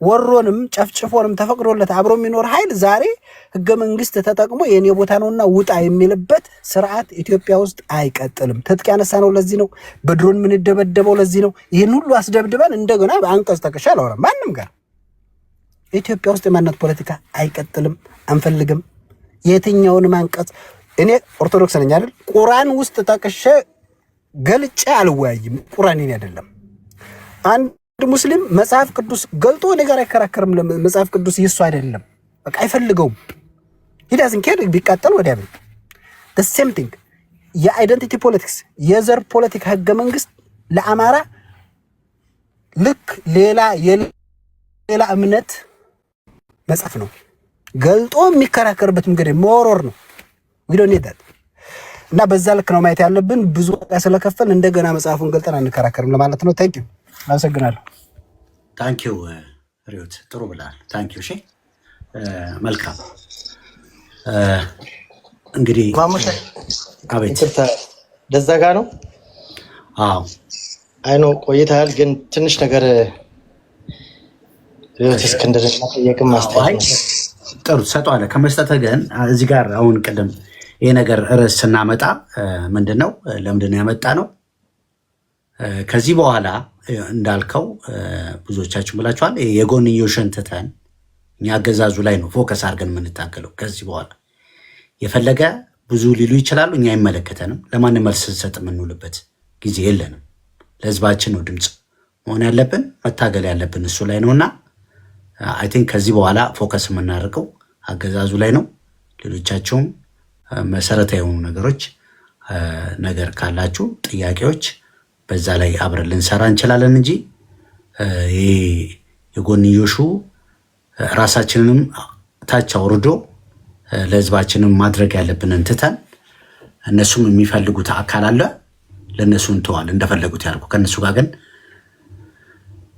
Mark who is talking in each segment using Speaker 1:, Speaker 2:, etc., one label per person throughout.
Speaker 1: ወሮንም ጨፍጭፎንም ተፈቅዶለት አብሮ የሚኖር ኃይል ዛሬ ህገ መንግስት ተጠቅሞ የኔ ቦታ ነውና ውጣ የሚልበት ስርዓት ኢትዮጵያ ውስጥ አይቀጥልም። ትጥቅ ያነሳ ነው ለዚህ ነው። በድሮን ምን ደበደበው ለዚህ ነው። ይሄን ሁሉ አስደብድበን እንደገና በአንቀጽ ተከሻ አላወራም ማንም ጋር። ኢትዮጵያ ውስጥ የማንነት ፖለቲካ አይቀጥልም፣ አንፈልግም። የትኛውንም አንቀጽ እኔ ኦርቶዶክስ ነኝ አይደል? ቁርአን ውስጥ ተከሸ ገልጬ አልወያይም። ቁርአን ይሄን አይደለም። አንድ ሙስሊም መጽሐፍ ቅዱስ ገልጦ ነገር አይከራከርም። መጽሐፍ ቅዱስ ይሱ አይደለም፣ በቃ አይፈልገውም። ሂዳዝን ከድ ቢቃጠል ወዲያ ቤት the same thing የአይደንቲቲ ፖለቲክስ የዘር ፖለቲካ ህገ መንግስት ለአማራ ልክ ሌላ እምነት መጽሐፍ ነው። ገልጦ የሚከራከርበት መንገድ ሞሮር ነው። we don't need that እና በዛ ልክ ነው ማየት ያለብን። ብዙ ስለከፈል እንደገና መጽሐፉን ገልጠን አንከራከርም ለማለት ነው። ታንኪዩ አመሰግናለሁ።
Speaker 2: ታንኪዩ ሪዮት ጥሩ ብለሃል። ታንኪዩ እሺ መልካም እንግዲህ
Speaker 3: ማሙሽ
Speaker 2: አቤት
Speaker 3: ደዛ ጋ ነው።
Speaker 2: አዎ
Speaker 3: አይኖ ቆይታል፣ ግን ትንሽ ነገር ሪዮት እስክንድር ማጠየቅም ማስተያየት
Speaker 2: ጥሩ ሰጧለ ከመስጠት ግን እዚህ ጋር አሁን ቀደም ይሄ ነገር ርዕስ ስናመጣ ምንድነው ለምንድነው ያመጣ ነው? ከዚህ በኋላ እንዳልከው ብዙዎቻችሁ ብላችኋል የጎንዮሽን ትተን እኛ አገዛዙ ላይ ነው ፎከስ አድርገን የምንታገለው። ከዚህ በኋላ የፈለገ ብዙ ሊሉ ይችላሉ፣ እኛ አይመለከተንም። ለማንም መልስ ሰጥ የምንውልበት ጊዜ የለንም። ለህዝባችን ነው ድምጽ መሆን ያለብን፣ መታገል ያለብን እሱ ላይ ነውና አይ ቲንክ ከዚህ በኋላ ፎከስ የምናደርገው አገዛዙ ላይ ነው። ሌሎቻችሁም መሰረታዊ የሆኑ ነገር ካላችሁ ጥያቄዎች በዛ ላይ አብረን ልንሰራ እንችላለን እንጂ ይሄ የጎንዮሹ ራሳችንንም ታች አውርዶ ለህዝባችንም ማድረግ ያለብንን ትተን እነሱም የሚፈልጉት አካል አለ ለነሱ እንተዋል፣ እንደፈለጉት ያርጉ። ከነሱ ጋር ግን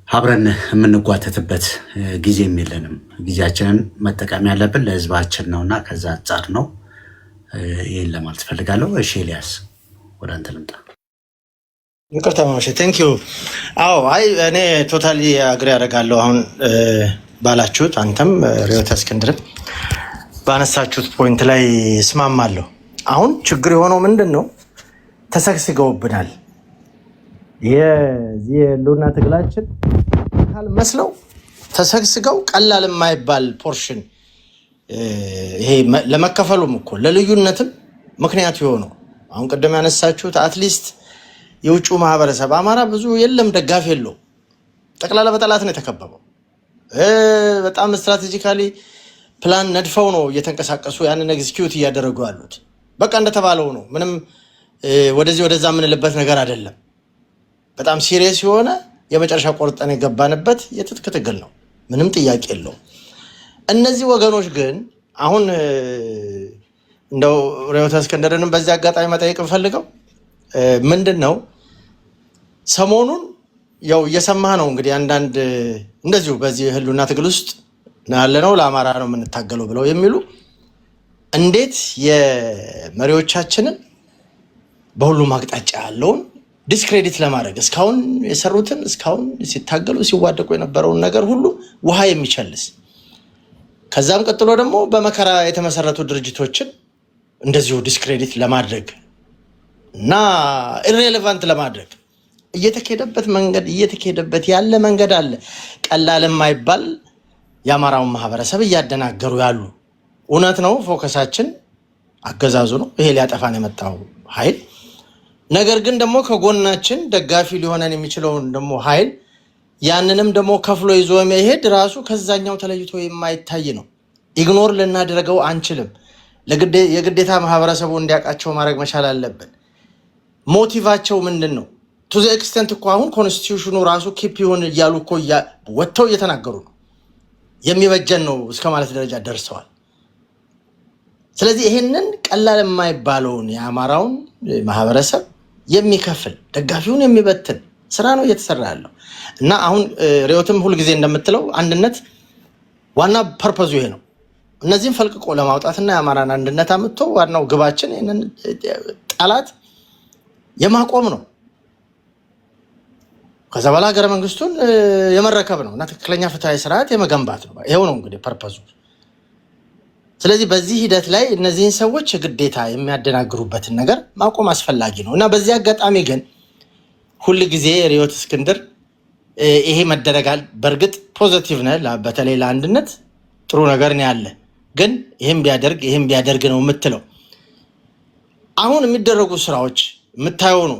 Speaker 2: አብረን የምንጓተትበት ጊዜም የለንም። ጊዜያችንን መጠቀም ያለብን ለህዝባችን ነውና ከዛ አንጻር ነው። ይሄን ለማለት ፈልጋለሁ። እሺ ኤልያስ ወደ አንተ ልምጣ።
Speaker 3: ይቅርታ ማሙሽ ቴንኪዩ። አዎ አይ እኔ ቶታሊ አግሪ አደርጋለሁ አሁን ባላችሁት፣ አንተም ሪዮት እስክንድር ባነሳችሁት ፖይንት ላይ እስማማለሁ። አሁን ችግር የሆነው ምንድን ነው? ተሰግስገውብናል። የዚህ የህልውና ትግላችን አካል መስለው ተሰግስገው ቀላል የማይባል ፖርሽን ይሄ ለመከፈሉም እኮ ለልዩነትም ምክንያት የሆነው አሁን ቀደም ያነሳችሁት አትሊስት የውጭው ማህበረሰብ አማራ ብዙ የለም ደጋፊ የለው፣ ጠቅላላ በጠላት ነው የተከበበው። በጣም ስትራቴጂካሊ ፕላን ነድፈው ነው እየተንቀሳቀሱ ያንን ኤግዚኪዩት እያደረጉ ያሉት። በቃ እንደተባለው ነው። ምንም ወደዚህ ወደዛ የምንልበት ነገር አይደለም። በጣም ሲሪየስ የሆነ የመጨረሻ ቆርጠን የገባንበት የትጥቅ ትግል ነው። ምንም ጥያቄ የለው። እነዚህ ወገኖች ግን አሁን እንደው ሪዮት እስክንድርንም በዚህ አጋጣሚ መጠየቅ እንፈልገው ምንድን ነው ሰሞኑን ያው እየሰማህ ነው እንግዲህ አንዳንድ እንደዚሁ በዚህ ህልውና ትግል ውስጥ ያለነው ለአማራ ነው የምንታገለው ብለው የሚሉ እንዴት የመሪዎቻችንን በሁሉም አቅጣጫ ያለውን ዲስክሬዲት ለማድረግ እስካሁን የሰሩትን እስካሁን ሲታገሉ ሲዋደቁ የነበረውን ነገር ሁሉ ውሃ የሚቸልስ ከዛም ቀጥሎ ደግሞ በመከራ የተመሰረቱ ድርጅቶችን እንደዚሁ ዲስክሬዲት ለማድረግ እና ኢሬሌቫንት ለማድረግ እየተከሄደበት ያለ መንገድ አለ። ቀላል የማይባል የአማራውን ማህበረሰብ እያደናገሩ ያሉ እውነት ነው። ፎከሳችን አገዛዙ ነው፣ ይሄ ሊያጠፋን የመጣው ኃይል። ነገር ግን ደግሞ ከጎናችን ደጋፊ ሊሆነን የሚችለውን ደግሞ ኃይል ያንንም ደግሞ ከፍሎ ይዞ መሄድ ራሱ ከዛኛው ተለይቶ የማይታይ ነው። ኢግኖር ልናደርገው አንችልም። የግዴታ ማህበረሰቡ እንዲያውቃቸው ማድረግ መቻል አለብን። ሞቲቫቸው ምንድን ነው? ቱ ዘ ኤክስተንት እኮ አሁን ኮንስቲቱሽኑ ራሱ ኪፕ ይሁን እያሉ እኮ ወጥተው እየተናገሩ ነው። የሚበጀን ነው እስከ ማለት ደረጃ ደርሰዋል። ስለዚህ ይሄንን ቀላል የማይባለውን የአማራውን ማህበረሰብ የሚከፍል ደጋፊውን የሚበትን ስራ ነው እየተሰራ ያለው እና አሁን ሪዮትም ሁልጊዜ እንደምትለው አንድነት ዋና ፐርፐዙ ይሄ ነው። እነዚህን ፈልቅቆ ለማውጣትና የአማራን አንድነት አምጥቶ ዋናው ግባችን ይሄንን ጠላት የማቆም ነው። ከዛ በኋላ ሀገረ መንግስቱን የመረከብ ነው እና ትክክለኛ ፍትሃዊ ስርዓት የመገንባት ነው። ይሄው ነው እንግዲህ ፐርፐዙ። ስለዚህ በዚህ ሂደት ላይ እነዚህን ሰዎች ግዴታ የሚያደናግሩበትን ነገር ማቆም አስፈላጊ ነው እና በዚህ አጋጣሚ ግን ሁል ጊዜ ሪዮት እስክንድር ይሄ መደረጋል። በእርግጥ ፖዚቲቭ ነህ፣ በተለይ ለአንድነት ጥሩ ነገር ነው ያለ። ግን ይሄን ቢያደርግ ነው የምትለው አሁን የሚደረጉ ስራዎች የምታየው ነው።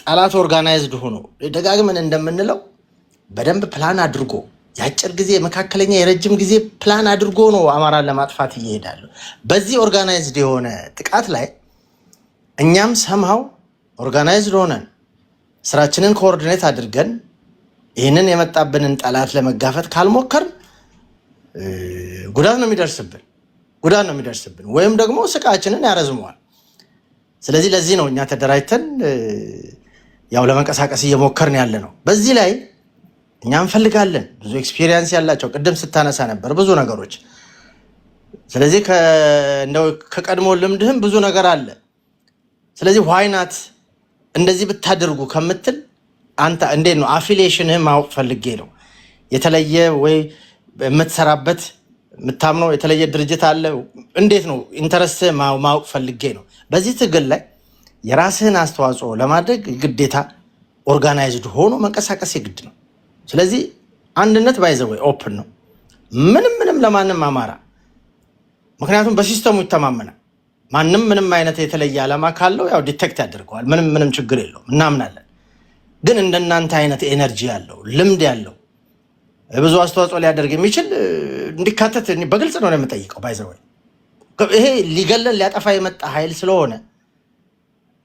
Speaker 3: ጠላት ኦርጋናይዝድ ሆኖ ደጋግመን እንደምንለው በደንብ ፕላን አድርጎ የአጭር ጊዜ መካከለኛ የረጅም ጊዜ ፕላን አድርጎ ነው አማራን ለማጥፋት እየሄዳሉ። በዚህ ኦርጋናይዝድ የሆነ ጥቃት ላይ እኛም ሰምሃው ኦርጋናይዝድ ሆነን ስራችንን ኮኦርዲኔት አድርገን ይህንን የመጣብንን ጠላት ለመጋፈጥ ካልሞከር ጉዳት ነው የሚደርስብን ወይም ደግሞ ስቃችንን ያረዝመዋል። ስለዚህ ለዚህ ነው እኛ ተደራጅተን ያው ለመንቀሳቀስ እየሞከርን ያለ ነው። በዚህ ላይ እኛ እንፈልጋለን ብዙ ኤክስፒሪየንስ ያላቸው ቅድም ስታነሳ ነበር ብዙ ነገሮች። ስለዚህ እንደው ከቀድሞ ልምድህም ብዙ ነገር አለ። ስለዚህ ዋይናት እንደዚህ ብታደርጉ ከምትል አንተ እንዴት ነው አፊሊዬሽንህን ማወቅ ፈልጌ ነው። የተለየ ወይ የምትሰራበት የምታምነው የተለየ ድርጅት አለ? እንዴት ነው ኢንተረስት ማወቅ ፈልጌ ነው። በዚህ ትግል ላይ የራስህን አስተዋጽኦ ለማድረግ ግዴታ ኦርጋናይዝድ ሆኖ መንቀሳቀስ የግድ ነው። ስለዚህ አንድነት ባይዘወይ ኦፕን ነው ምንም ለማንም አማራ፣ ምክንያቱም በሲስተሙ ይተማመናል። ማንም ምንም አይነት የተለየ ዓላማ ካለው ያው ዲቴክት ያደርገዋል። ምንም ችግር የለውም እናምናለን። ግን እንደናንተ አይነት ኤነርጂ ያለው ልምድ ያለው ብዙ አስተዋጽኦ ሊያደርግ የሚችል እንዲካተት በግልጽ ነው የምጠይቀው። ባይዘወይ ይሄ ሊገለል ሊያጠፋ የመጣ ኃይል ስለሆነ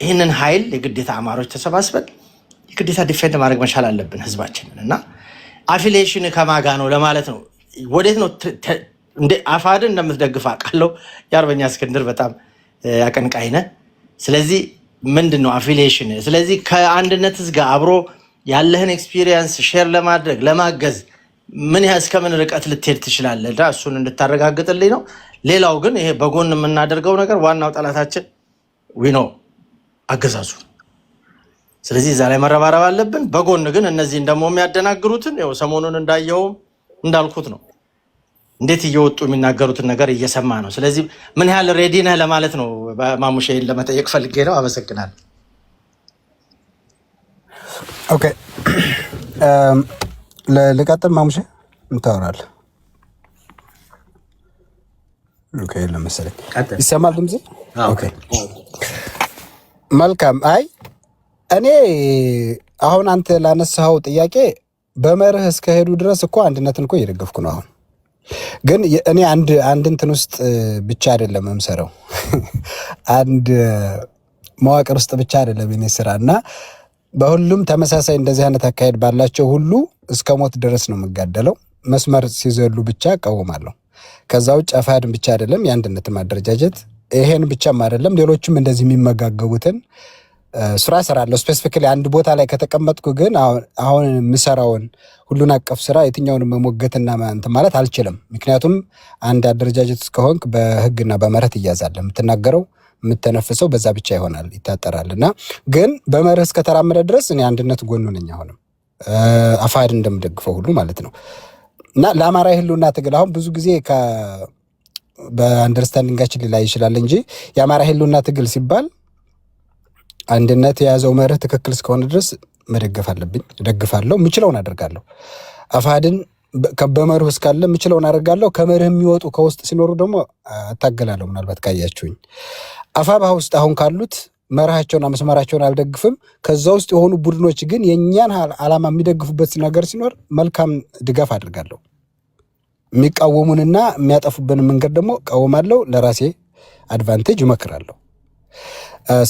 Speaker 3: ይህንን ኃይል የግዴታ አማሮች ተሰባስበን የግዴታ ዲፌንድ ማድረግ መቻል አለብን ህዝባችንን። እና አፊሊዬሽን ከማጋ ነው ለማለት ነው። ወዴት ነው አፋድን እንደምትደግፍ አውቃለሁ። የአርበኛ እስክንድር በጣም አቀንቃኝ ነህ። ስለዚህ ምንድን ነው አፊሊዬሽን? ስለዚህ ከአንድነትስ ጋር አብሮ ያለህን ኤክስፒሪየንስ ሼር ለማድረግ ለማገዝ ምን ያህል እስከምን ርቀት ልትሄድ ትችላለህ? እሱን እንድታረጋግጥልኝ ነው። ሌላው ግን ይሄ በጎን የምናደርገው ነገር ዋናው ጠላታችን ዊኖ አገዛዙ። ስለዚህ እዛ ላይ መረባረብ አለብን። በጎን ግን እነዚህን ደግሞ የሚያደናግሩትን ያው ሰሞኑን እንዳየውም እንዳልኩት ነው እንዴት እየወጡ የሚናገሩትን ነገር እየሰማ ነው። ስለዚህ ምን ያህል ሬዲ ነህ ለማለት ነው። ማሙሼን ለመጠየቅ ፈልጌ ነው። አመሰግናለሁ።
Speaker 1: ኦኬ ልቀጥል። ማሙሼ እንታወራለን። ኦኬ ለመሰለኝ ይሰማል ድምጼ? ኦኬ መልካም። አይ እኔ አሁን አንተ ላነሳኸው ጥያቄ በመርህ እስከሄዱ ድረስ እኮ አንድነትን እኮ እየደገፍኩ ነው። አሁን ግን እኔ አንድ እንትን ውስጥ ብቻ አይደለም የምሰራው አንድ መዋቅር ውስጥ ብቻ አይደለም የኔ ስራ እና በሁሉም ተመሳሳይ እንደዚህ አይነት አካሄድ ባላቸው ሁሉ እስከ ሞት ድረስ ነው የምጋደለው። መስመር ሲዘሉ ብቻ እቃወማለሁ። ከዛ ውጭ አፋሕድን ብቻ አይደለም የአንድነትን ማደረጃጀት ይሄን ብቻም አይደለም ሌሎችም እንደዚህ የሚመጋገቡትን ስራ እሰራለሁ። ስፔሲፊካሊ አንድ ቦታ ላይ ከተቀመጥኩ ግን አሁን የምሰራውን ሁሉን አቀፍ ስራ የትኛውንም መሞገትና እንትን ማለት አልችልም። ምክንያቱም አንድ አደረጃጀት እስከሆንክ በህግና በመርህ ትያዛለህ። የምትናገረው የምተነፍሰው በዛ ብቻ ይሆናል፣ ይታጠራል። እና ግን በመርህ እስከተራመደ ድረስ እኔ አንድነት ጎኑ ነኝ። አሁንም አፋሕድ እንደምደግፈው ሁሉ ማለት ነው። እና ለአማራ ህልውና ትግል አሁን ብዙ ጊዜ በአንደርስታንዲንጋችን ሊላይ ይችላል እንጂ የአማራ ህልውና ትግል ሲባል አንድነት የያዘው መርህ ትክክል እስከሆነ ድረስ መደገፍ አለብኝ። እደግፋለሁ፣ ምችለውን አደርጋለሁ። አፋሕድን በመርህ እስካለ ምችለውን አደርጋለሁ። ከመርህ የሚወጡ ከውስጥ ሲኖሩ ደግሞ እታገላለሁ። ምናልባት ካያችሁኝ አፋብኃ ውስጥ አሁን ካሉት መርሃቸውና መስመራቸውን አልደግፍም። ከዛ ውስጥ የሆኑ ቡድኖች ግን የእኛን ዓላማ የሚደግፉበት ነገር ሲኖር መልካም ድጋፍ አድርጋለሁ። የሚቃወሙንና የሚያጠፉብን መንገድ ደግሞ እቃወማለሁ። ለራሴ አድቫንቴጅ እመክራለሁ።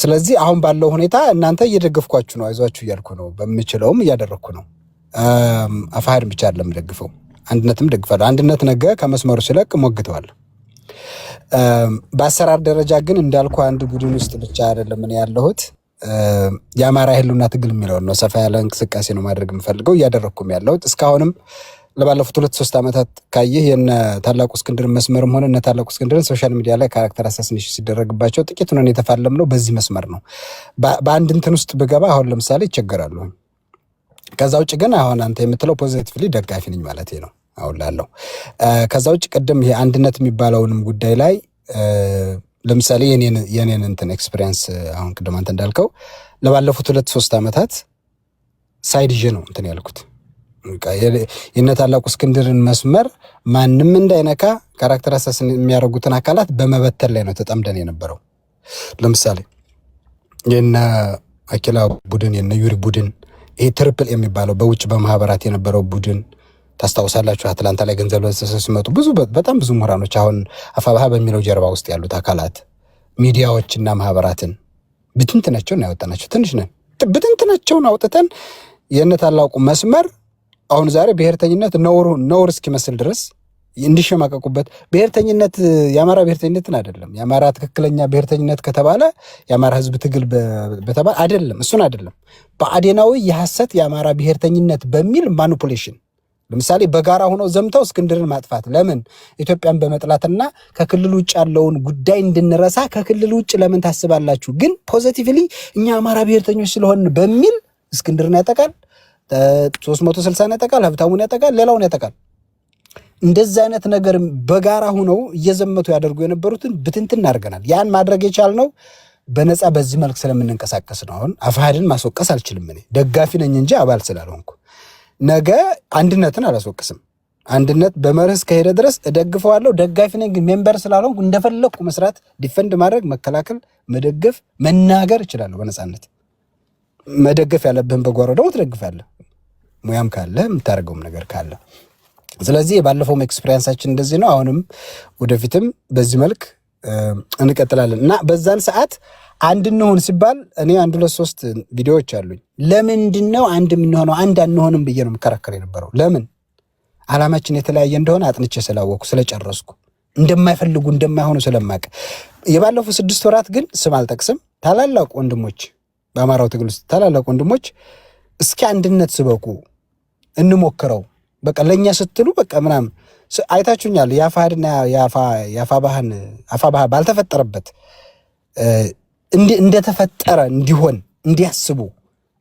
Speaker 1: ስለዚህ አሁን ባለው ሁኔታ እናንተ እየደገፍኳችሁ ነው፣ አይዟችሁ እያልኩ ነው። በምችለውም እያደረግኩ ነው። አፋሕድን ብቻ አይደለም ደግፈው አንድነትም ደግፋለሁ። አንድነት ነገ ከመስመሩ ሲለቅ ሞግተዋል። በአሰራር ደረጃ ግን እንዳልኩ አንድ ቡድን ውስጥ ብቻ አይደለም እኔ ያለሁት። የአማራ ህልውና ትግል የሚለውን ነው ሰፋ ያለ እንቅስቃሴ ነው ማድረግ የምፈልገው፣ እያደረግኩም ያለሁት። እስካሁንም ለባለፉት 2-3 ዓመታት ካየህ የነ ታላቁ እስክንድርን መስመርም ሆነ እነ ታላቁ እስክንድርን ሶሻል ሚዲያ ላይ ካራክተር አሳሲኔሽን ሲደረግባቸው ጥቂት ሆነን የተፋለምነው በዚህ መስመር ነው። በአንድ እንትን ውስጥ ብገባ አሁን ለምሳሌ ይቸገራሉ። ከዛ ውጭ ግን አሁን አንተ የምትለው ፖዚቲቭሊ ደጋፊ ነኝ ማለት ነው አሁን ላለው። ከዛ ውጭ ቅድም ይሄ አንድነት የሚባለውንም ጉዳይ ላይ ለምሳሌ የኔን እንትን ኤክስፒሪየንስ አሁን ቅድም አንተ እንዳልከው ለባለፉት 2-3 ዓመታት ሳይድ ይዤ ነው እንትን ያልኩት። የነ ታላቁ እስክንድርን መስመር ማንም እንዳይነካ ካራክተር አሳስን የሚያደርጉትን አካላት በመበተል ላይ ነው ተጠምደን የነበረው። ለምሳሌ የነ አኪላ ቡድን፣ የነ ዩሪ ቡድን፣ ይሄ ትሪፕል የሚባለው በውጭ በማህበራት የነበረው ቡድን ታስታውሳላችሁ። አትላንታ ላይ ገንዘብ ለሰሰ ሲመጡ በጣም ብዙ ምሁራኖች አሁን አፋባሃ በሚለው ጀርባ ውስጥ ያሉት አካላት ሚዲያዎችና ማህበራትን ብትንትናቸውን ያወጣናቸው ትንሽ ነን። ብትንትናቸውን አውጥተን የነ ታላቁ መስመር አሁን ዛሬ ብሔርተኝነት ነውር እስኪመስል ድረስ እንዲሸማቀቁበት። ብሔርተኝነት የአማራ ብሔርተኝነትን አይደለም። የአማራ ትክክለኛ ብሔርተኝነት ከተባለ የአማራ ህዝብ ትግል በተባለ አይደለም፣ እሱን አይደለም። በአዴናዊ የሐሰት የአማራ ብሔርተኝነት በሚል ማኒፑሌሽን ለምሳሌ በጋራ ሆነው ዘምተው እስክንድርን ማጥፋት ለምን ኢትዮጵያን በመጥላትና ከክልል ውጭ ያለውን ጉዳይ እንድንረሳ ከክልል ውጭ ለምን ታስባላችሁ? ግን ፖዚቲቭሊ እኛ አማራ ብሔርተኞች ስለሆን በሚል እስክንድርን ያጠቃል፣ 360 ያጠቃል፣ ሀብታሙን ያጠቃል፣ ሌላውን ያጠቃል። እንደዚህ አይነት ነገር በጋራ ሆነው እየዘመቱ ያደርጉ የነበሩትን ብትንትን አድርገናል። ያን ማድረግ የቻልነው በነፃ በዚህ መልክ ስለምንንቀሳቀስ ነው። አሁን አፋሕድን ማስወቀስ አልችልም። እኔ ደጋፊ ነኝ እንጂ አባል ስላልሆንኩ ነገ አንድነትን አላስወቅስም። አንድነት በመርህ እስከሄደ ድረስ እደግፈዋለሁ። ደጋፊ ነኝ ግን ሜምበር ስላልሆንኩ እንደፈለግኩ መስራት፣ ዲፈንድ ማድረግ፣ መከላከል፣ መደገፍ፣ መናገር እችላለሁ በነፃነት። መደገፍ ያለብህን በጓሮ ደግሞ ትደግፋለህ፣ ሙያም ካለ የምታደርገውም ነገር ካለ። ስለዚህ የባለፈውም ኤክስፔሪንሳችን እንደዚህ ነው። አሁንም ወደፊትም በዚህ መልክ እንቀጥላለን እና በዛን ሰዓት አንድ እንሆን ሲባል እኔ 1-2-3 ቪዲዮዎች አሉኝ። ለምንድን ነው አንድ የምንሆነው? አንድ አንሆንም ብዬ ነው የምከራከር የነበረው። ለምን ዓላማችን የተለያየ እንደሆነ አጥንቼ ስላወቅኩ ስለጨረስኩ፣ እንደማይፈልጉ እንደማይሆኑ ስለማቅ። የባለፉ 6 ወራት ግን ስም አልጠቅስም፣ ታላላቅ ወንድሞች በአማራው ትግል ውስጥ ታላላቅ ወንድሞች እስኪ አንድነት ስበኩ፣ እንሞክረው፣ በቃ ለእኛ ስትሉ በቃ ምናምን አይታችሁኛል። የአፋሕድና የአፋባሃ ባልተፈጠረበት እንደተፈጠረ እንዲሆን እንዲያስቡ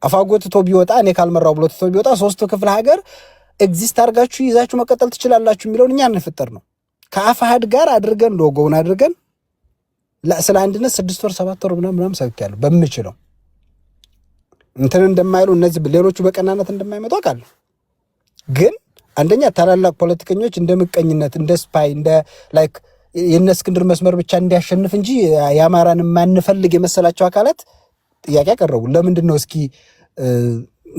Speaker 1: አፋጎ ትቶ ቢወጣ እኔ ካልመራው ብሎ ትቶ ቢወጣ 3 ክፍለ ሀገር ኤግዚስት አድርጋችሁ ይዛችሁ መቀጠል ትችላላችሁ የሚለውን እኛ እንፈጠር ነው። ከአፋሕድ ጋር አድርገን ሎጎውን አድርገን ስለ አንድነት 6 ወር 7 ወር ምናምን ሰብኬያለሁ። በምችለው እንትን እንደማይሉ እነዚህ ሌሎቹ በቀናነት እንደማይመጡ አውቃለሁ። ግን አንደኛ ታላላቅ ፖለቲከኞች እንደ ምቀኝነት እንደ ስፓይ እንደ ላይክ የነ እስክንድር መስመር ብቻ እንዲያሸንፍ እንጂ የአማራን ማንፈልግ የመሰላቸው አካላት ጥያቄ ያቀረቡ ለምንድን ነው? እስኪ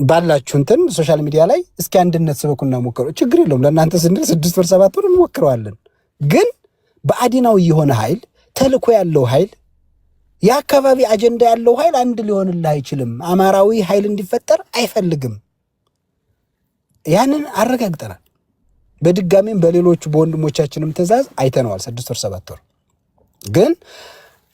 Speaker 1: ባላችሁ እንትን ሶሻል ሚዲያ ላይ እስኪ አንድነት ስበኩና ሞክሩ። ችግር የለውም ለእናንተ ስንል 6 ወር 7 ወር እንሞክረዋለን። ግን በአዲናዊ የሆነ ኃይል ተልኮ ያለው ኃይል የአካባቢ አጀንዳ ያለው ኃይል አንድ ሊሆንልህ አይችልም። አማራዊ ኃይል እንዲፈጠር አይፈልግም። ያንን አረጋግጠናል። በድጋሚም በሌሎቹ በወንድሞቻችንም ትእዛዝ አይተነዋል። 6 ወር 7 ወር ግን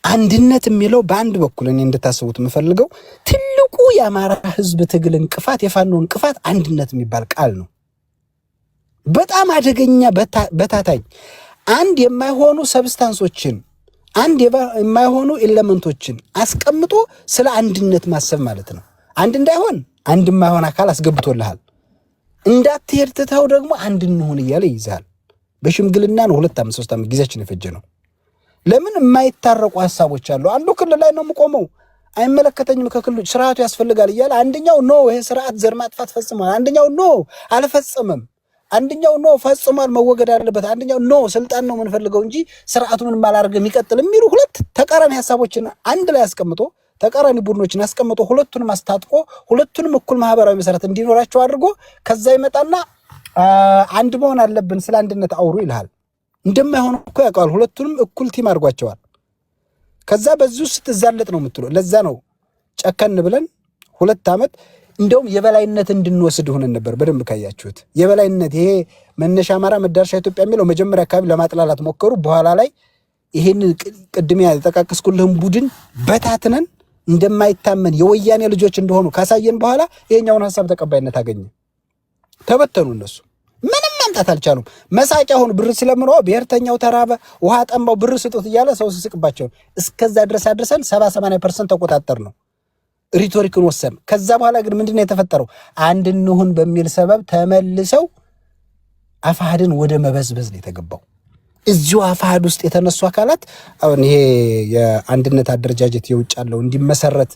Speaker 1: አንድነት የሚለው በአንድ በኩል እኔ እንድታስቡት የምፈልገው ትልቁ የአማራ ህዝብ ትግል እንቅፋት፣ የፋኖ እንቅፋት አንድነት የሚባል ቃል ነው። በጣም አደገኛ በታታኝ አንድ የማይሆኑ ሰብስታንሶችን አንድ የማይሆኑ ኤሌመንቶችን አስቀምጦ ስለ አንድነት ማሰብ ማለት ነው። አንድ እንዳይሆን አንድ የማይሆን አካል አስገብቶልሃል። እንዳትሄድ ትተው ደግሞ አንድ እንሆን እያለ ይይዛል። በሽምግልና ነው 2-3 ዓመት ጊዜያችን የፈጀ ነው። ለምን የማይታረቁ ሀሳቦች አሉ። አንዱ ክልል ላይ ነው የምቆመው፣ አይመለከተኝም፣ ከክልሉ ስርዓቱ ያስፈልጋል እያለ አንደኛው ኖ ይሄ ስርዓት ዘር ማጥፋት ፈጽሟል፣ አንደኛው ኖ አልፈጸመም፣ አንደኛው ኖ ፈጽሟል መወገድ አለበት፣ አንደኛው ኖ ስልጣን ነው የምንፈልገው እንጂ ስርዓቱ ምንም አላደርግም ይቀጥል የሚሉ 2 ተቃራኒ ሀሳቦችን አንድ ላይ አስቀምጦ ተቃራኒ ቡድኖችን አስቀምጦ ሁለቱንም አስታጥቆ ሁለቱንም እኩል ማህበራዊ መሰረት እንዲኖራቸው አድርጎ ከዛ ይመጣና አንድ መሆን አለብን ስለ አንድነት አውሩ ይልሃል። እንደማይሆን እኮ ያውቃል። ሁለቱንም እኩል ቲም አድርጓቸዋል። ከዛ በዚህ ውስጥ ትዛለጥ ነው የምትለው። ለዛ ነው ጨከን ብለን 2 ዓመት እንደውም የበላይነት እንድንወስድ ሆነን ነበር። በደንብ ካያችሁት የበላይነት ይሄ መነሻ አማራ መዳረሻ ኢትዮጵያ የሚለው መጀመሪያ አካባቢ ለማጥላላት ሞከሩ። በኋላ ላይ ይሄን ቅድም ያጠቃቀስኩልህን ቡድን በታትነን እንደማይታመን የወያኔ ልጆች እንደሆኑ ካሳየን በኋላ ይሄኛውን ሐሳብ ተቀባይነት አገኘ። ተበተኑ። እነሱ ምንም ማምጣት አልቻሉም። መሳቂያ ሆኑ። ብር ስለምነው ብሔርተኛው ተራበ፣ ውሃ ጠምባው፣ ብር ስጡት እያለ ሰው ሲስቅባቸው እስከዛ ድረስ አድርሰን 70-80% ተቆጣጠር ነው። ሪቶሪክን ወሰን። ከዛ በኋላ ግን ምንድነው የተፈጠረው? አንድ እንሁን በሚል ሰበብ ተመልሰው አፋሕድን ወደ መበዝበዝ ነው የተገባው። እዚሁ አፋሕድ ውስጥ የተነሱ አካላት አሁን ይሄ የአንድነት አደረጃጀት የውጭ ያለው እንዲመሰረት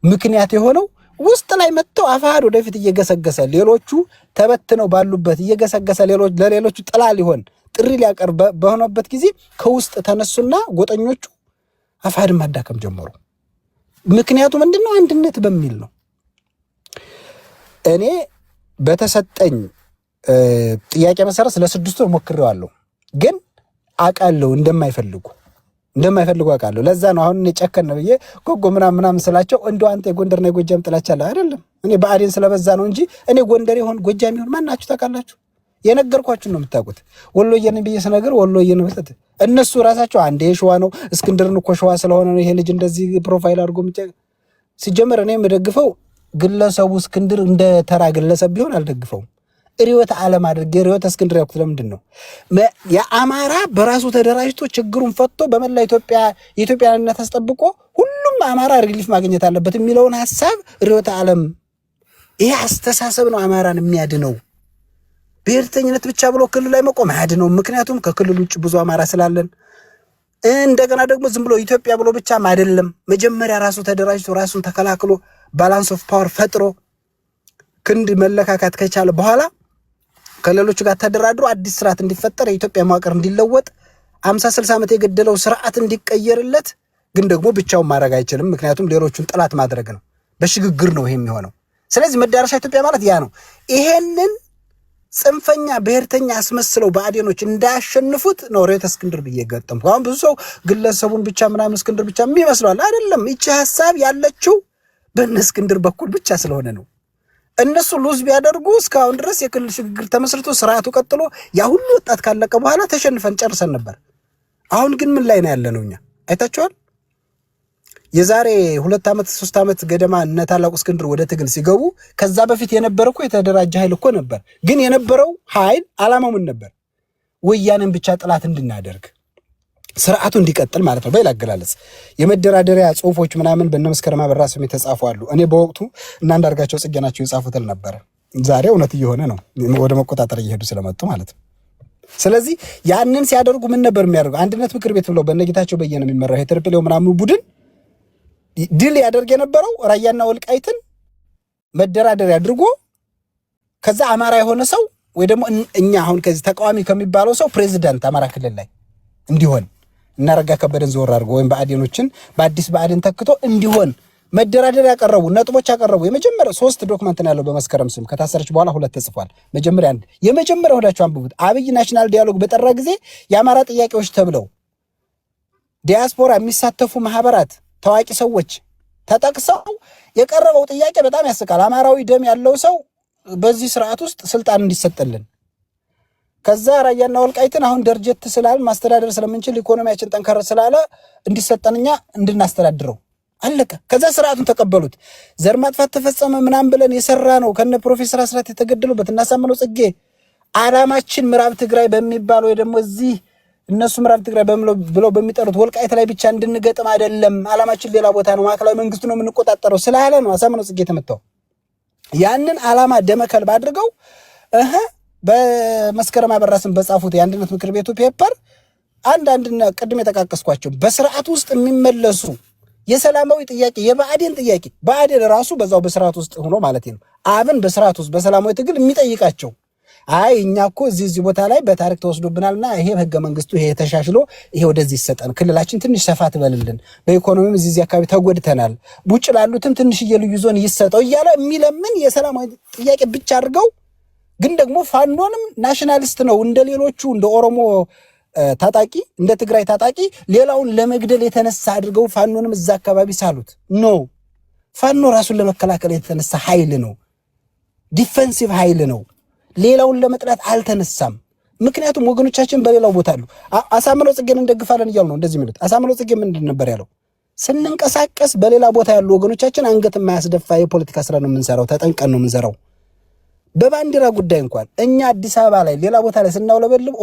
Speaker 1: ምክንያት የሆነው ውስጥ ላይ መጥተው አፋሕድ ወደፊት እየገሰገሰ ሌሎቹ ተበትነው ባሉበት እየገሰገሰ ለሌሎቹ ጥላ ሊሆን ጥሪ ሊያቀርብ በሆነበት ጊዜ ከውስጥ ተነሱና ጎጠኞቹ አፋሕድን ማዳከም ጀመሩ። ምክንያቱ ምንድነው? አንድነት በሚል ነው። እኔ በተሰጠኝ ጥያቄ መሰረት ለ6 ወር ሞክሬዋለሁ፣ ግን አውቃለሁ እንደማይፈልጉ አውቃለሁ። ለዛ ነው አሁን እኔ ጨከን ብዬ ጎጎ ምናምን ስላቸው እንደው አንተ የጎንደርና የጎጃም ጥላቻ አለ አይደለም። እኔ ብአዴን ስለበዛ ነው እንጂ እኔ ጎንደር ይሆን ጎጃም ይሆን ማናችሁ ታውቃላችሁ። የነገርኳችሁ ነው የምታውቁት። ወሎዬን ብዬ ስነገር ወሎዬን ብለጥ እነሱ ራሳቸው አንዴ ሸዋ ነው እስክንድርን እኮ ሸዋ ስለሆነ ነው ይሄ ልጅ እንደዚህ ፕሮፋይል አድርጎ ሲጀመር እኔ የምደግፈው ግለሰቡ እስክንድር እንደ ተራ ግለሰብ ቢሆን አልደግፈውም። ርዕዮተ ዓለም አድርጌ ርዕዮተ እስክንድር ያልኩት ለምንድን ነው? የአማራ በራሱ ተደራጅቶ ችግሩን ፈቶ በመላ ኢትዮጵያ የኢትዮጵያንነት አስጠብቆ ሁሉም አማራ ሪሊፍ ማግኘት አለበት የሚለውን ሐሳብ ርዕዮተ ዓለም ይሄ አስተሳሰብ ነው አማራን የሚያድነው። ብሔርተኝነት ብቻ ብሎ ክልል ላይ መቆም አያድነው። ምክንያቱም ከክልል ውጭ ብዙ አማራ ስላለን። እንደገና ደግሞ ዝም ብሎ ኢትዮጵያ ብሎ ብቻም አይደለም። መጀመሪያ ራሱ ተደራጅቶ ራሱን ተከላክሎ ባላንስ ኦፍ ፓወር ፈጥሮ ክንድ መለካካት ከቻለ በኋላ ከሌሎቹ ጋር ተደራድሮ አዲስ ስርዓት እንዲፈጠር የኢትዮጵያ መዋቅር እንዲለወጥ 50-60 ዓመት የገደለው ስርዓት እንዲቀየርለት፣ ግን ደግሞ ብቻውን ማድረግ አይችልም። ምክንያቱም ሌሎቹን ጥላት ማድረግ ነው። በሽግግር ነው ይሄ የሚሆነው። ስለዚህ መዳረሻ ኢትዮጵያ ማለት ያ ነው። ይሄንን ጽንፈኛ ብሔርተኛ አስመስለው ብአዴኖች እንዳያሸንፉት ነው ርዕዮተ እስክንድር ብዬ ገጠምኩ። አሁን ብዙ ሰው ግለሰቡን ብቻ ምናምን እስክንድር ብቻ የሚመስለዋል። አይደለም። ይቺ ሐሳብ ያለችው በእነ እስክንድር በኩል ብቻ ስለሆነ ነው። እነሱ ሉዝ ቢያደርጉ እስካሁን ድረስ የክልል ሽግግር ተመስርቶ ስርዓቱ ቀጥሎ ያ ሁሉ ወጣት ካለቀ በኋላ ተሸንፈን ጨርሰን ነበር። አሁን ግን ምን ላይ ነው ያለነው? እኛ አይታችኋል። የዛሬ 2 ዓመት 3 ዓመት ገደማ እነ ታላቁ እስክንድር ወደ ትግል ሲገቡ ከዛ በፊት የነበረው እኮ የተደራጀ ኃይል እኮ ነበር። ግን የነበረው ኃይል ዓላማው ምን ነበር? ወያኔን ብቻ ጥላት እንድናደርግ ስርዓቱ እንዲቀጥል ማለት ነው። በሌላ አገላለጽ የመደራደሪያ ጽሁፎች ምናምን በእነ መስከረም አበራ ስም የተጻፉ አሉ። እኔ በወቅቱ እና አንዳርጋቸው ጽጌ ናቸው የጻፉት ነበር። ዛሬ እውነት እየሆነ ነው፣ ወደ መቆጣጠር እየሄዱ ስለመጡ ማለት ነው። ስለዚህ ያንን ሲያደርጉ ምን ነበር የሚያደርጉ? አንድነት ምክር ቤት ብለው በነጌታቸው በየነ የሚመራው የትርፕሌው ምናምን ቡድን ድል ያደርግ የነበረው ራያና ወልቃይትን መደራደሪያ አድርጎ ከዛ አማራ የሆነ ሰው ወይ ደግሞ እኛ አሁን ከዚህ ተቃዋሚ ከሚባለው ሰው ፕሬዚዳንት አማራ ክልል ላይ እንዲሆን እናረጋ ከበደን ዘወር አድርጎ ወይም ብአዴኖችን በአዲስ ብአዴን ተክቶ እንዲሆን መደራደሪያ ያቀረቡ ነጥቦች ያቀረቡ የመጀመሪያው 3 ዶክመንት ነው ያለው። በመስከረም ስም ከታሰረች በኋላ 2 ተጽፏል። መጀመሪያ አንድ የመጀመሪያው ወዳችሁ አንብቡት። አብይ ናሽናል ዲያሎግ በጠራ ጊዜ የአማራ ጥያቄዎች ተብለው ዲያስፖራ የሚሳተፉ ማህበራት ታዋቂ ሰዎች ተጠቅሰው የቀረበው ጥያቄ በጣም ያስቃል። አማራዊ ደም ያለው ሰው በዚህ ስርዓት ውስጥ ስልጣን እንዲሰጥልን፣ ከዛ ራያና ወልቃይትን አሁን ደርጀት ስላል ማስተዳደር ስለምንችል ኢኮኖሚያችን ጠንከር ስላለ እንዲሰጠንኛ እንድናስተዳድረው አለቀ። ከዛ ስርዓቱን ተቀበሉት። ዘር ማጥፋት ተፈጸመ ምናምን ብለን የሰራ ነው ከነ ፕሮፌሰር አስራት የተገደሉበት እናሳምነው ጽጌ ዓላማችን ምዕራብ ትግራይ በሚባለው ወይ ደግሞ እዚህ እነሱ ምዕራብ ትግራይ ብለው በሚጠሩት ወልቃይት ላይ ብቻ እንድንገጥም አይደለም፣ ዓላማችን ሌላ ቦታ ነው፣ ማዕከላዊ መንግስቱ ነው የምንቆጣጠረው ስላለ ነው አሳምነው ጽጌ የተመታው። ያንን ዓላማ ደመከልብ አድርገው በመስከረም አበራ ስም በጻፉት የአንድነት ምክር ቤቱ ፔፐር አንድ ቅድም የተቃቀስኳቸው በስርዓት ውስጥ የሚመለሱ የሰላማዊ ጥያቄ የብአዴን ጥያቄ ብአዴን ራሱ በዛው በስርዓት ውስጥ ሆኖ ማለት ነው አብን በስርዓት ውስጥ በሰላማዊ ትግል የሚጠይቃቸው አይ እኛ እኮ እዚህ ቦታ ላይ በታሪክ ተወስዶብናልና ይሄ ህገ መንግስቱ ይሄ ተሻሽሎ ይሄ ወደዚህ ይሰጠን፣ ክልላችን ትንሽ ሰፋ ትበልልን፣ በኢኮኖሚም እዚህ አካባቢ ተጎድተናል፣ ውጭ ላሉትም ትንሽ የልዩ ዞን ይሰጠው እያለ የሚለምን የሰላማዊ ጥያቄ ብቻ አድርገው ግን ደግሞ ፋኖንም ናሽናሊስት ነው እንደ ሌሎቹ እንደ ኦሮሞ ታጣቂ እንደ ትግራይ ታጣቂ ሌላውን ለመግደል የተነሳ አድርገው ፋኖንም እዛ አካባቢ ሳሉት። ኖ ፋኖ ራሱን ለመከላከል የተነሳ ኃይል ነው፣ ዲፌንሲቭ ኃይል ነው። ሌላውን ለመጥላት አልተነሳም። ምክንያቱም ወገኖቻችን በሌላው ቦታ አሉ። አሳምነው ጽጌን እንደግፋለን እያሉ ነው እንደዚህ የሚሉት። አሳምነው ጽጌ ምንድን ነበር ያለው? ስንንቀሳቀስ በሌላ ቦታ ያሉ ወገኖቻችን አንገት የማያስደፋ የፖለቲካ ስራ ነው የምንሰራው፣ ተጠንቀን ነው የምንሰራው። በባንዲራ ጉዳይ እንኳን እኛ አዲስ አበባ ላይ ሌላ ቦታ ላይ ስናውለበልብ